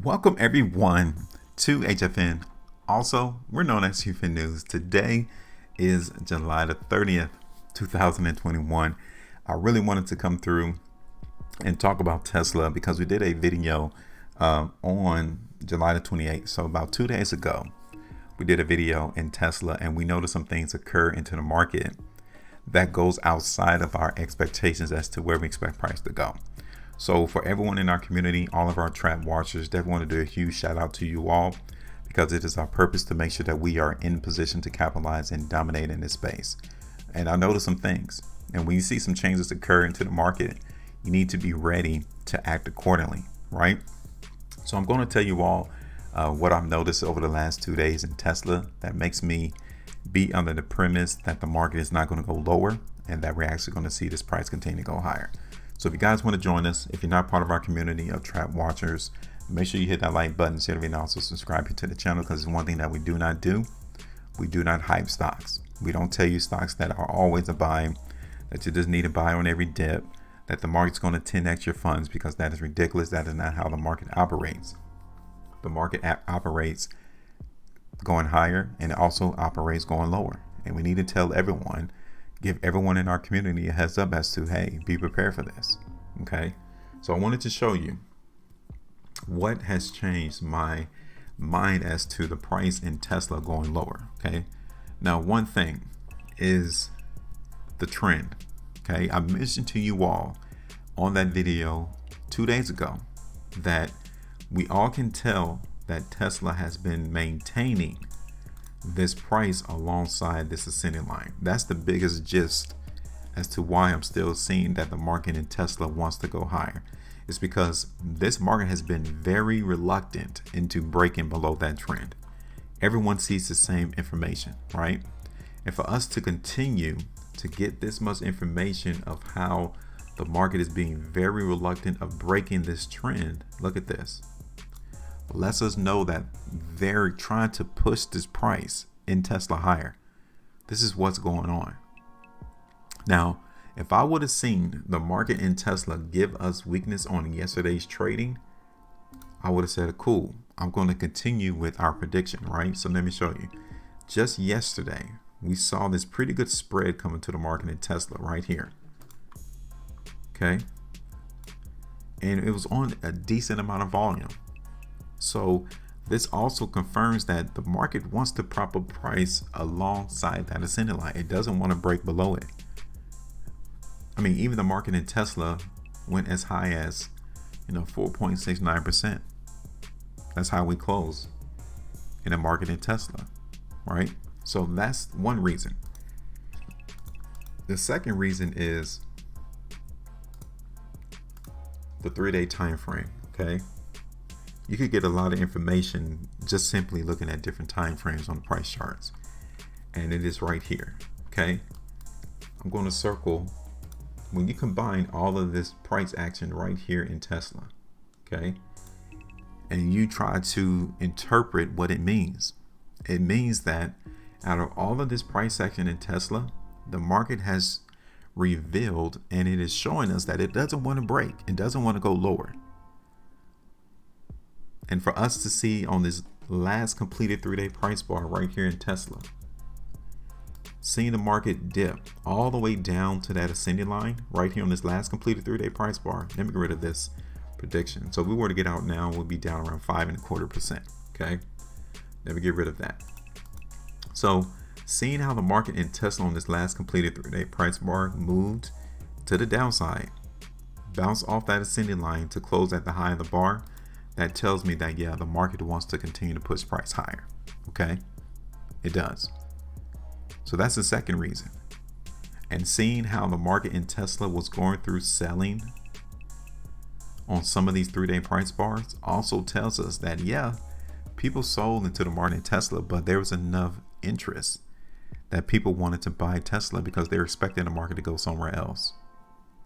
Welcome everyone to HueFin. Also, we're known as HueFin News. Today is July the 30th, 2021. I really wanted to come through and talk about Tesla because we did a video on July the 28th. So about 2 days ago, we did a video in Tesla and we noticed some things occur into the market that goes outside of our expectations as to where we expect price to go. So for everyone in our community, all of our trap watchers, definitely want to do a huge shout out to you all because it is our purpose to make sure that we are in position to capitalize and dominate in this space. And I noticed some things, and when you see some changes occur into the market, you need to be ready to act accordingly, right? So I'm going to tell you all what I've noticed over the last 2 days in Tesla that makes me be under the premise that the market is not going to go lower and that we're actually going to see this price continue to go higher. So if you guys want to join us, if you're not part of our community of trap watchers, make sure you hit that like button, share the video, and also subscribe to the channel because it's one thing that we do not do. We do not hype stocks. We don't tell you stocks that are always a buy, that you just need to buy on every dip, that the market's going to 10x your funds because that is ridiculous. That is not how the market operates. The market operates going higher and it also operates going lower. And we need to tell everyone, give everyone in our community a heads up as to, hey, be prepared for this. Okay. So I wanted to show you what has changed my mind as to the price in Tesla going lower. Okay. Now, one thing is the trend. Okay. I mentioned to you all on that video 2 days ago that we all can tell that Tesla has been maintaining this price alongside this ascending line. That's the biggest gist as to why I'm still seeing that the market in Tesla wants to go higher. It's because this market has been very reluctant into breaking below that trend. Everyone sees the same information, right? And for us to continue to get this much information of how the market is being very reluctant of breaking this trend, look at this. Lets us know that they're trying to push this price in Tesla higher. This is what's going on. Now, if I would have seen the market in Tesla give us weakness on yesterday's trading, I would have said, cool, I'm going to continue with our prediction, right? So let me show you. Just yesterday, we saw this pretty good spread coming to the market in Tesla right here. Okay. And it was on a decent amount of volume. So this also confirms that the market wants to prop up price alongside that ascending line. It doesn't want to break below it. I mean, even the market in Tesla went as high as 4.69%. That's how we close in the market in Tesla, right? So that's one reason. The second reason is the 3-day time frame. Okay. You could get a lot of information just simply looking at different time frames on the price charts. And it is right here. Okay. I'm going to circle when you combine all of this price action right here in Tesla. Okay. And you try to interpret what it means. It means that out of all of this price action in Tesla, the market has revealed and it is showing us that it doesn't want to break. It doesn't want to go lower. And for us to see on this last completed 3-day price bar right here in Tesla, seeing the market dip all the way down to that ascending line right here on this last completed 3-day price bar. Let me get rid of this prediction. So if we were to get out now, we'll be down around 5.25%. Okay. Let me get rid of that. So seeing how the market in Tesla on this last completed 3-day price bar moved to the downside, bounced off that ascending line to close at the high of the bar, that tells me that, yeah, the market wants to continue to push price higher. Okay. It does. So that's the second reason. And seeing how the market in Tesla was going through selling on some of these 3-day price bars also tells us that, yeah, people sold into the market in Tesla, but there was enough interest that people wanted to buy Tesla because they were expecting the market to go somewhere else.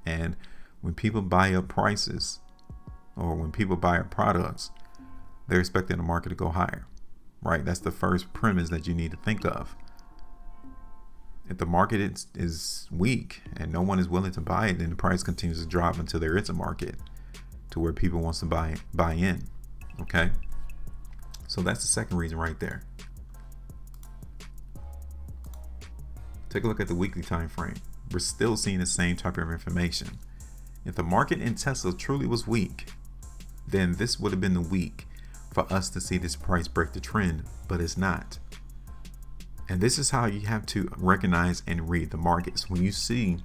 And when people buy up prices, or when people buy our products, they're expecting the market to go higher, right? That's the first premise that you need to think of. If the market is weak and no one is willing to buy it, then the price continues to drop until there is a market to where people wants to buy in. Okay, so that's the second reason right there. Take a look at the weekly time frame. We're still seeing the same type of information. If the market in Tesla truly was weak, then this would have been the week for us to see this price break the trend, but it's not. And this is how you have to recognize and read the markets. When you see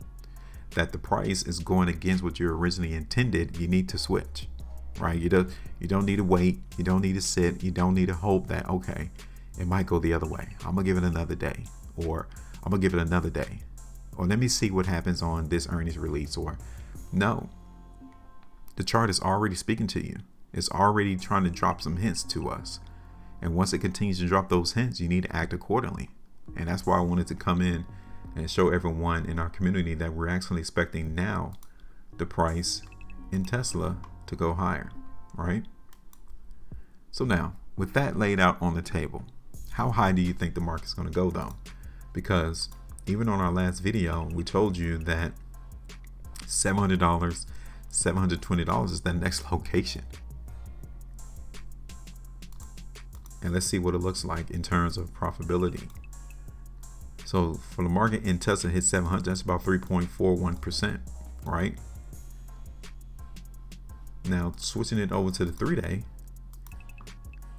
that the price is going against what you originally intended, you need to switch, right? You don't need to wait. You don't need to sit. You don't need to hope that, okay, it might go the other way. I'm gonna give it another day, or I'm gonna give it another day, or let me see what happens on this earnings release. Or no, the chart is already speaking to you. It's already trying to drop some hints to us. And once it continues to drop those hints, you need to act accordingly. And that's why I wanted to come in and show everyone in our community that we're actually expecting now the price in Tesla to go higher, right? So now, with that laid out on the table, how high do you think the market's going to go though? Because even on our last video, we told you that $700, $720 is the next location. And let's see what it looks like in terms of profitability. So for the market in Tesla hit 700, that's about 3.41%, right? Now switching it over to the 3-day,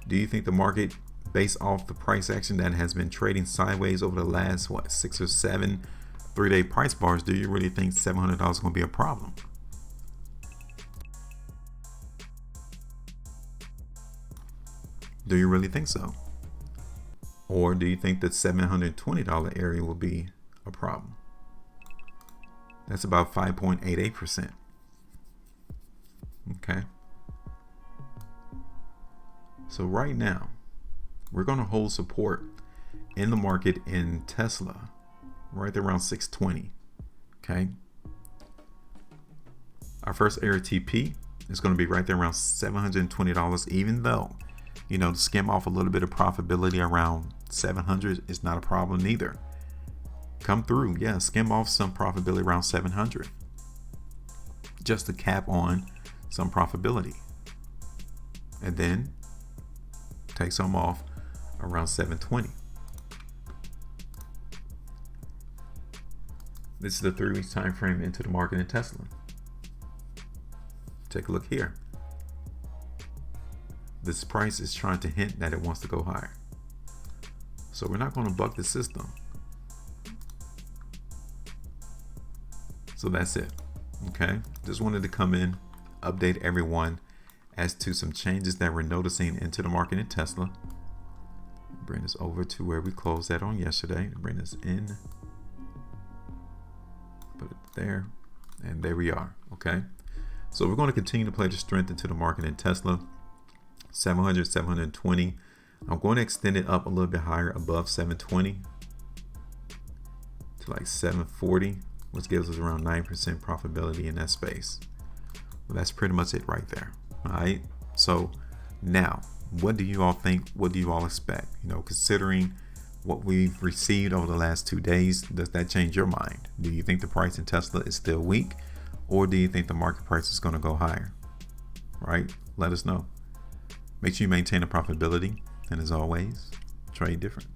do you think the market, based off the price action that has been trading sideways over the last 6 or 7 3-day price bars, do you really think $700 is going to be a problem? Do you really think so? Or do you think that $720 area will be a problem? That's about 5.88%. Okay. So right now, we're going to hold support in the market in Tesla right there around 620. Okay. Our first area TP is going to be right there around $720, even though, you know, to skim off a little bit of profitability around 700 is not a problem neither. Come through, yeah, skim off some profitability around 700, just to cap on some profitability, and then take some off around 720. This is the 3 weeks time frame into the market in Tesla. Take a look here. This price is trying to hint that it wants to go higher. So we're not going to buck the system. So that's it. Okay. Just wanted to come in, update everyone as to some changes that we're noticing into the market in Tesla. Bring this over to where we closed that on yesterday. Bring this in. Put it there. And there we are. Okay. So we're going to continue to play the strength into the market in Tesla. 700, 720. I'm going to extend it up a little bit higher above 720 to like 740, which gives us around 9% profitability in that space. Well, that's pretty much it right there. All right. So now, what do you all think? What do you all expect? You know, considering what we've received over the last 2 days, does that change your mind? Do you think the price in Tesla is still weak, or do you think the market price is going to go higher? Right? Let us know. Make sure you maintain a profitability, and as always, trade different.